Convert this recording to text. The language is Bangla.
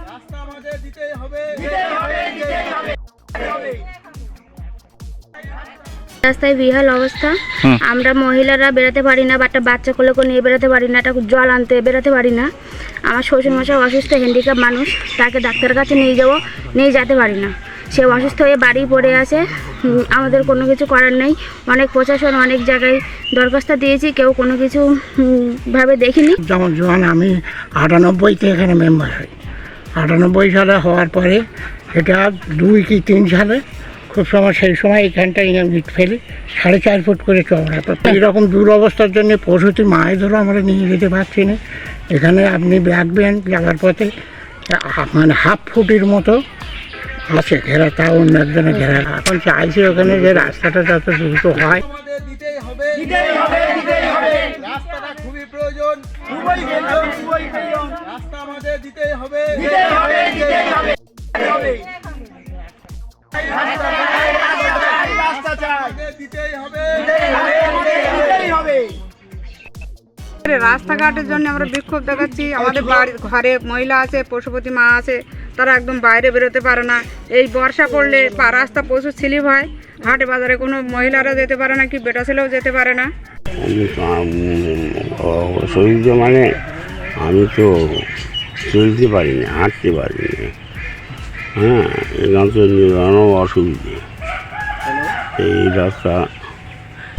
রাস্তা আমাদের দিতেই হবে। রাস্তায় বিহাল অবস্থা। আমরা মহিলারা বেরোতে পারি না, বাচ্চা কোলে করে নিয়ে বেরোতে পারি না, একটা জল আনতে বেরোতে পারি না। আমার শ্বশুরমশাই অসুস্থ, হ্যান্ডিক্যাপ মানুষ, তাকে ডাক্তারের কাছে নিয়ে যেতে পারি না। সে অসুস্থ হয়ে বাড়ি পড়ে আছে। আমাদের কোনো কিছু করার নেই। অনেক প্রশাসন অনেক জায়গায় দরখাস্ত দিয়েছি, কেউ কোনো কিছু ভাবে দেখিনি। যেমন আমি 98-তে এখানে মেম্বার হই। 98 সালে হওয়ার পরে এটা 2 কি 3 সালে খুব সেই সময় এখানটা ইট ফেলে 4.5 ফুট করে চওড়া। তো এইরকম দুরবস্থার জন্য পশুটি মায়ের ধরো আমরা নিয়ে যেতে পারছি না। এখানে আপনি দেখবেন যাওয়ার পথে মানে হাফ ফুটের মতো আছে ঘেরা, তাও অন্য একজনে ঘেরা। এখন চাইছি ওখানে যে রাস্তাটা যত দ্রুত হয়। আমাদের দিতেই হবে। রাস্তাটা খুবই প্রয়োজন। রাস্তা আমাদের দিতেই হবে। রাস্তাঘাটের জন্য আমরা বিক্ষোভ দেখাচ্ছি। আমাদের বাড়ির ঘরে মহিলা আছে, পশুপতি মা আছে, তারা একদম বাইরে বেরোতে পারে না। এই বর্ষা পড়লে রাস্তা প্রচুর স্লিপ হয়। হাটে বাজারে কোনো মহিলারা যেতে পারে না, কি বেটা ছেলেও যেতে পারে না। অসুবিধা মানে আমি তো চলতে পারি না, হাঁটতে পারি না। হ্যাঁ, এখান থেকে নিরানো অসুবিধে। এই রাস্তা